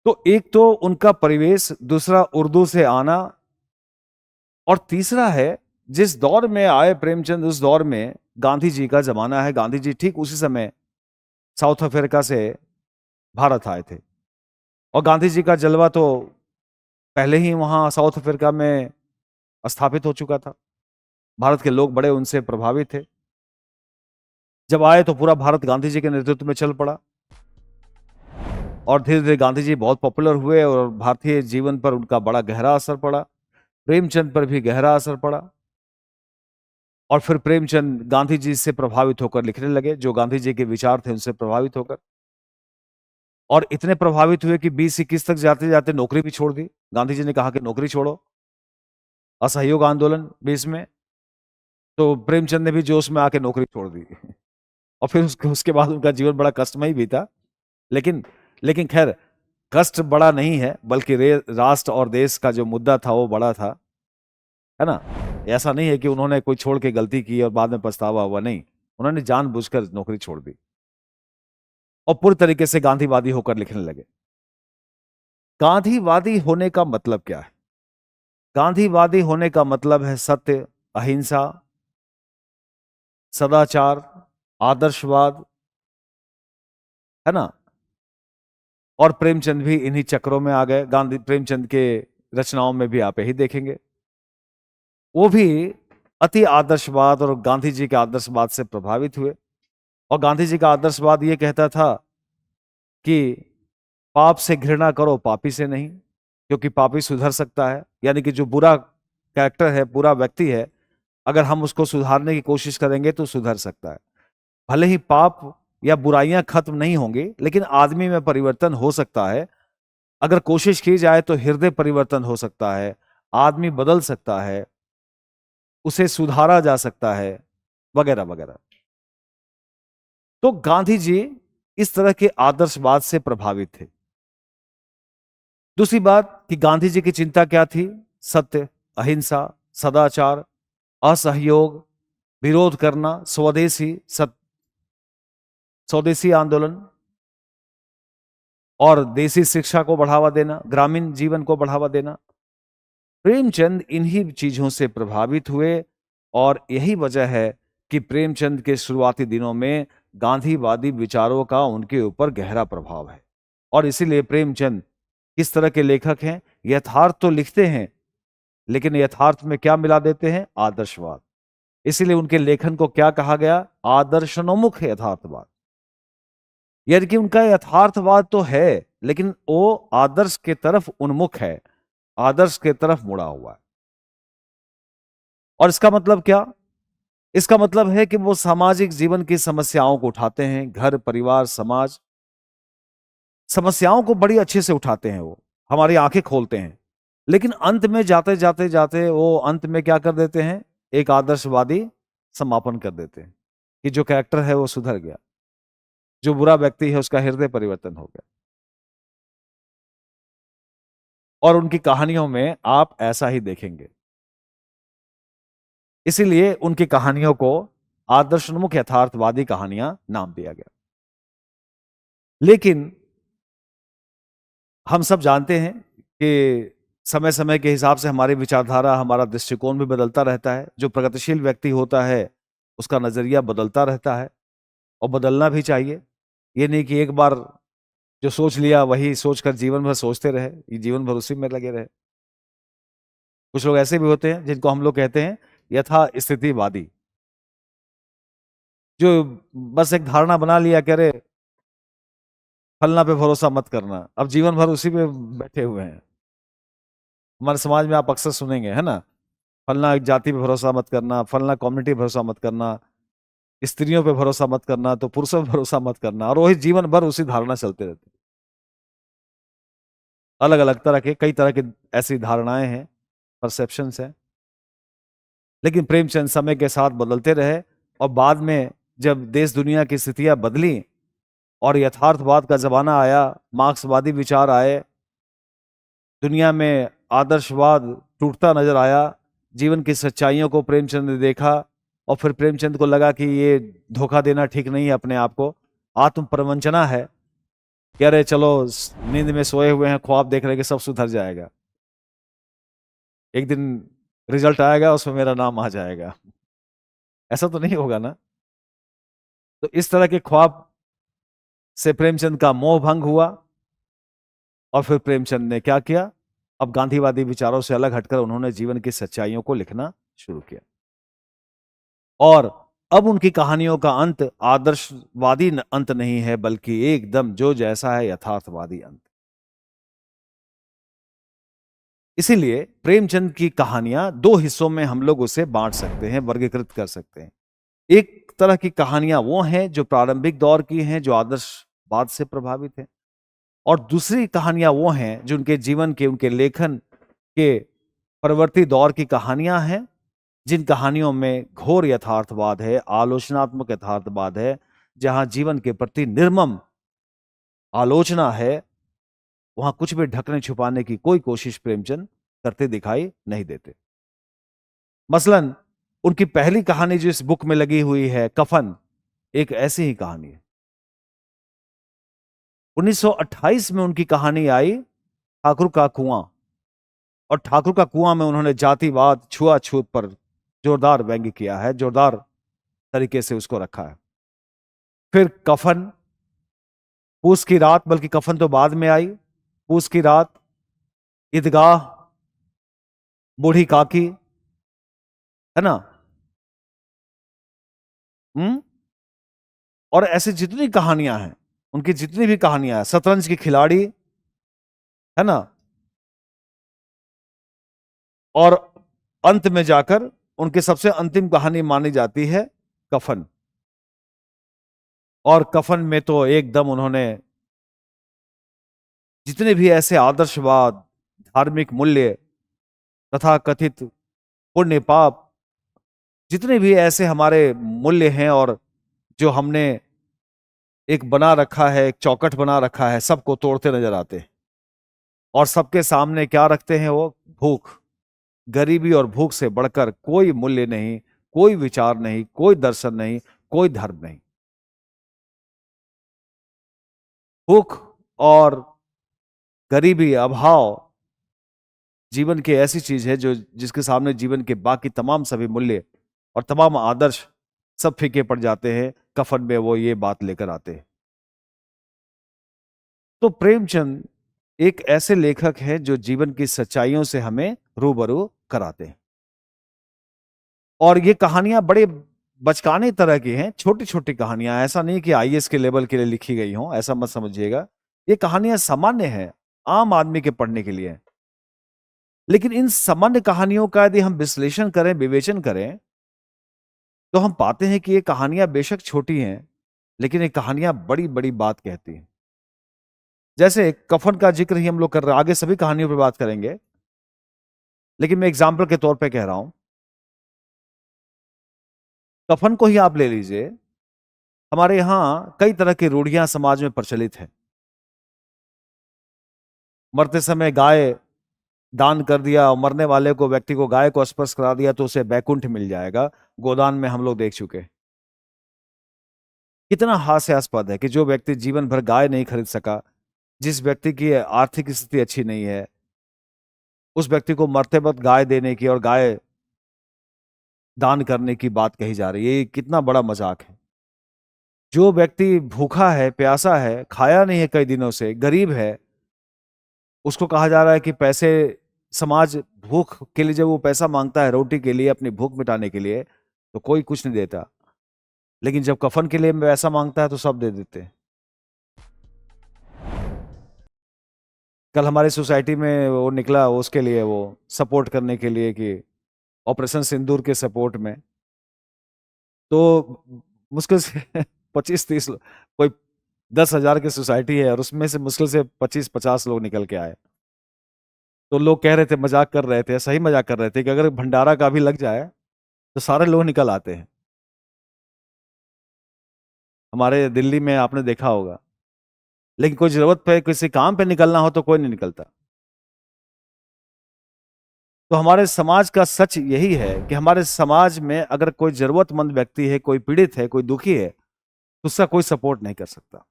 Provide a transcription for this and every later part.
तो एक तो उनका परिवेश, दूसरा उर्दू से आना, और तीसरा है जिस दौर में आए प्रेमचंद, उस दौर में गांधी जी का जमाना है। गांधी जी ठीक उसी समय साउथ अफ्रीका से भारत आए थे, और गांधी जी का जलवा तो पहले ही वहां साउथ अफ्रीका में स्थापित हो चुका था। भारत के लोग बड़े उनसे प्रभावित थे। जब आए तो पूरा भारत गांधी जी के नेतृत्व में चल पड़ा, और धीरे धीरे गांधी जी बहुत पॉपुलर हुए और भारतीय जीवन पर उनका बड़ा गहरा असर पड़ा। प्रेमचंद पर भी गहरा असर पड़ा, और फिर प्रेमचंद गांधी जी से प्रभावित होकर लिखने लगे, जो गांधी जी के विचार थे उनसे प्रभावित होकर, और इतने प्रभावित हुए कि 20-21 तक जाते जाते नौकरी भी छोड़ दी। गांधी जी ने कहा कि नौकरी छोड़ो, असहयोग आंदोलन 20 में, तो प्रेमचंद ने भी जोश में आके नौकरी छोड़ दी। और फिर उसके बाद उनका जीवन बड़ा कष्टमय भी था। लेकिन लेकिन खैर, कष्ट बड़ा नहीं है, बल्कि राष्ट्र और देश का जो मुद्दा था वो बड़ा था, है ना। ऐसा नहीं है कि उन्होंने कोई छोड़ के गलती की और बाद में पछतावा हुआ, नहीं, उन्होंने जानबूझकर नौकरी छोड़ दी और पूरी तरीके से गांधीवादी होकर लिखने लगे। गांधीवादी होने का मतलब क्या है? गांधीवादी होने का मतलब है सत्य, अहिंसा, सदाचार, आदर्शवाद, है ना। और प्रेमचंद भी इन्हीं चक्रों में आ गए। गांधी प्रेमचंद के रचनाओं में भी आप यही देखेंगे, वो भी अति आदर्शवाद और गांधी जी के आदर्शवाद से प्रभावित हुए। और गांधी जी का आदर्शवाद ये कहता था कि पाप से घृणा करो, पापी से नहीं, क्योंकि पापी सुधर सकता है। यानी कि जो बुरा कैरेक्टर है, बुरा व्यक्ति है, अगर हम उसको सुधारने की कोशिश करेंगे तो सुधर सकता है। भले ही पाप या बुराइयां खत्म नहीं होंगी, लेकिन आदमी में परिवर्तन हो सकता है। अगर कोशिश की जाए तो हृदय परिवर्तन हो सकता है, आदमी बदल सकता है, उसे सुधारा जा सकता है, वगैरह वगैरह। तो गांधी जी इस तरह के आदर्शवाद से प्रभावित थे। दूसरी बात कि गांधी जी की चिंता क्या थी? सत्य, अहिंसा, सदाचार, असहयोग, विरोध करना, स्वदेशी आंदोलन और देसी शिक्षा को बढ़ावा देना, ग्रामीण जीवन को बढ़ावा देना। प्रेमचंद इन्हीं चीजों से प्रभावित हुए, और यही वजह है कि प्रेमचंद के शुरुआती दिनों में गांधीवादी विचारों का उनके ऊपर गहरा प्रभाव है। और इसीलिए प्रेमचंद किस तरह के लेखक हैं? यथार्थ तो लिखते हैं, लेकिन यथार्थ में क्या मिला देते हैं? आदर्शवाद। इसीलिए उनके लेखन को क्या कहा गया? आदर्शोन्मुख यथार्थवाद। यानी कि उनका यथार्थवाद तो है, लेकिन वो आदर्श के तरफ उन्मुख है, आदर्श के तरफ मुड़ा हुआ है। और इसका मतलब क्या? इसका मतलब है कि वो सामाजिक जीवन की समस्याओं को उठाते हैं, घर, परिवार, समाज, समस्याओं को बड़ी अच्छे से उठाते हैं। वो हमारी आंखें खोलते हैं, लेकिन अंत में जाते जाते जाते वो अंत में क्या कर देते हैं? एक आदर्शवादी समापन कर देते हैं कि जो कैरेक्टर है वो सुधर गया, जो बुरा व्यक्ति है उसका हृदय परिवर्तन हो गया। और उनकी कहानियों में आप ऐसा ही देखेंगे। इसीलिए उनकी कहानियों को आदर्शोन्मुख यथार्थवादी कहानियां नाम दिया गया। लेकिन हम सब जानते हैं कि समय समय के हिसाब से हमारी विचारधारा, हमारा दृष्टिकोण भी बदलता रहता है। जो प्रगतिशील व्यक्ति होता है उसका नजरिया बदलता रहता है, और बदलना भी चाहिए। ये नहीं कि एक बार जो सोच लिया वही सोचकर जीवन भर सोचते रहे, ये जीवन भर उसी में लगे रहे। कुछ लोग ऐसे भी होते हैं जिनको हम लोग कहते हैं यथा स्थितिवादी, जो बस एक धारणा बना लिया, कह रहे फलना पे भरोसा मत करना, अब जीवन भर उसी पे बैठे हुए हैं। हमारे समाज में आप अक्सर सुनेंगे, है ना, फलना एक जाति पे भरोसा मत करना, फलना कम्युनिटी पे भरोसा मत करना, स्त्रियों पे भरोसा मत करना, तो पुरुषों पे भरोसा मत करना, और वही जीवन भर उसी धारणा चलते रहते। अलग अलग तरह के, कई तरह की ऐसी धारणाएं हैं, परसेप्शंस हैं। लेकिन प्रेमचंद समय के साथ बदलते रहे, और बाद में जब देश दुनिया की स्थितियां बदली और यथार्थवाद का जमाना आया, मार्क्सवादी विचार आए, दुनिया में आदर्शवाद टूटता नजर आया, जीवन की सच्चाइयों को प्रेमचंद ने देखा, और फिर प्रेमचंद को लगा कि ये धोखा देना ठीक नहीं है अपने आप को, आत्म प्रवंचना है, कि अरे चलो नींद में सोए हुए हैं, ख्वाब देख रहे हैं कि सब सुधर जाएगा, एक दिन रिजल्ट आएगा उसमें मेरा नाम आ जाएगा। ऐसा तो नहीं होगा ना। तो इस तरह के ख्वाब से प्रेमचंद का मोह भंग हुआ, और फिर प्रेमचंद ने क्या किया, अब गांधीवादी विचारों से अलग हटकर उन्होंने जीवन की सच्चाइयों को लिखना शुरू किया। और अब उनकी कहानियों का अंत आदर्शवादी अंत नहीं है, बल्कि एकदम जो जैसा है यथार्थवादी अंत। इसीलिए प्रेमचंद की कहानियां दो हिस्सों में हम लोग उसे बांट सकते हैं, वर्गीकृत कर सकते हैं। एक तरह की कहानियां वो हैं जो प्रारंभिक दौर की हैं, जो आदर्शवाद से प्रभावित हैं, और दूसरी कहानियां वो हैं जो उनके जीवन के, उनके लेखन के परवर्ती दौर की कहानियां हैं, जिन कहानियों में घोर यथार्थवाद है, आलोचनात्मक यथार्थवाद है, जहां जीवन के प्रति निर्मम आलोचना है, वहां कुछ भी ढकने छुपाने की कोई कोशिश प्रेमचंद करते दिखाई नहीं देते। मसलन उनकी पहली कहानी जो इस बुक में लगी हुई है, कफन, एक ऐसी ही कहानी है। 1928 में उनकी कहानी आई ठाकुर का कुआं, और ठाकुर का कुआं में उन्होंने जातिवाद, छुआछूत पर जोरदार व्यंग्य किया है, जोरदार तरीके से उसको रखा है। फिर कफन, पूस की रात, बल्कि कफन तो बाद में आई, पूस की रात, ईदगाह, बूढ़ी काकी, है ना, और ऐसी जितनी कहानियां हैं, उनकी जितनी भी कहानियां हैं, शतरंज की खिलाड़ी, है ना, और अंत में जाकर उनकी सबसे अंतिम कहानी मानी जाती है कफन। और कफन में तो एकदम उन्होंने जितने भी ऐसे आदर्शवाद, धार्मिक मूल्य, तथा कथित पुण्य पाप, जितने भी ऐसे हमारे मूल्य हैं और जो हमने एक बना रखा है, एक चौकट बना रखा है, सबको तोड़ते नजर आते हैं। और सबके सामने क्या रखते हैं वो? भूख, गरीबी और भूख से बढ़कर कोई मूल्य नहीं, कोई विचार नहीं, कोई दर्शन नहीं, कोई धर्म नहीं। भूख और गरीबी, अभाव जीवन की ऐसी चीज है जो जिसके सामने जीवन के बाकी तमाम सभी मूल्य और तमाम आदर्श सब फीके पड़ जाते हैं। कफन में वो ये बात लेकर आते हैं। तो प्रेमचंद एक ऐसे लेखक हैं जो जीवन की सच्चाइयों से हमें रूबरू कराते हैं। और ये कहानियां बड़े बचकाने तरह की हैं, छोटी छोटी कहानियां, ऐसा नहीं कि आईएएस के लेवल के लिए लिखी गई हों, ऐसा मत समझिएगा। ये कहानियां सामान्य हैं, आम आदमी के पढ़ने के लिए। लेकिन इन सामान्य कहानियों का यदि हम विश्लेषण करें, विवेचन करें, तो हम पाते हैं कि ये कहानियां बेशक छोटी हैं, लेकिन ये कहानियां बड़ी बड़ी बात कहती हैं। जैसे कफन का जिक्र ही हम लोग कर रहे हैं, आगे सभी कहानियों पर बात करेंगे, लेकिन मैं एग्जाम्पल के तौर पे कह रहा हूं। कफन को ही आप ले लीजिए। हमारे यहां कई तरह की रूढ़ियां समाज में प्रचलित हैं। मरते समय गाय दान कर दिया, और मरने वाले को, व्यक्ति को, गाय को स्पर्श करा दिया तो उसे बैकुंठ मिल जाएगा। गोदान में हम लोग देख चुके। कितना हास्यास्पद है कि जो व्यक्ति जीवन भर गाय नहीं खरीद सका, जिस व्यक्ति की आर्थिक स्थिति अच्छी नहीं है, उस व्यक्ति को मरते वक्त गाय देने की और गाय दान करने की बात कही जा रही है। ये कितना बड़ा मजाक है। जो व्यक्ति भूखा है, प्यासा है, खाया नहीं है कई दिनों से, गरीब है, उसको कहा जा रहा है कि पैसे, समाज भूख के लिए जब वो पैसा मांगता है रोटी के लिए, अपनी भूख मिटाने के लिए, तो कोई कुछ नहीं देता। लेकिन जब कफन के लिए पैसा मांगता है तो सब दे देते हैं। कल हमारी सोसाइटी में वो निकला, उसके लिए, वो सपोर्ट करने के लिए, कि ऑपरेशन सिंदूर के सपोर्ट में, तो मुश्किल से 25-30 कोई 10,000 की सोसाइटी है, और उसमें से मुश्किल से 25-50 लोग निकल के आए। तो लोग कह रहे थे, मजाक कर रहे थे, सही मजाक कर रहे थे, कि अगर भंडारा का भी लग जाए तो सारे लोग निकल आते हैं। हमारे दिल्ली में आपने देखा होगा। लेकिन कोई जरूरत पे, किसी काम पे निकलना हो तो कोई नहीं निकलता। तो हमारे समाज का सच यही है कि हमारे समाज में अगर कोई जरूरतमंद व्यक्ति है, कोई पीड़ित है, कोई दुखी है, तो उसका कोई सपोर्ट नहीं कर सकता।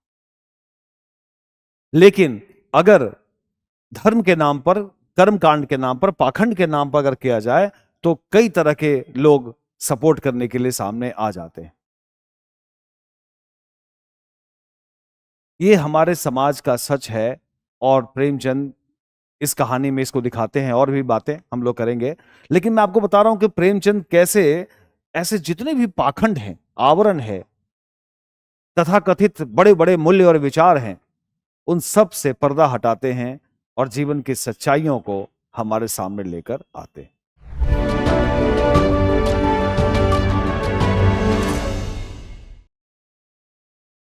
लेकिन अगर धर्म के नाम पर, कर्मकांड के नाम पर, पाखंड के नाम पर अगर किया जाए तो कई तरह के लोग सपोर्ट करने के लिए सामने आ जाते हैं। ये हमारे समाज का सच है और प्रेमचंद इस कहानी में इसको दिखाते हैं। और भी बातें हम लोग करेंगे, लेकिन मैं आपको बता रहा हूं कि प्रेमचंद कैसे ऐसे जितने भी पाखंड हैं, आवरण है, तथाकथित बड़े बड़े मूल्य और विचार हैं, उन सब से पर्दा हटाते हैं और जीवन की सच्चाइयों को हमारे सामने लेकर आते हैं।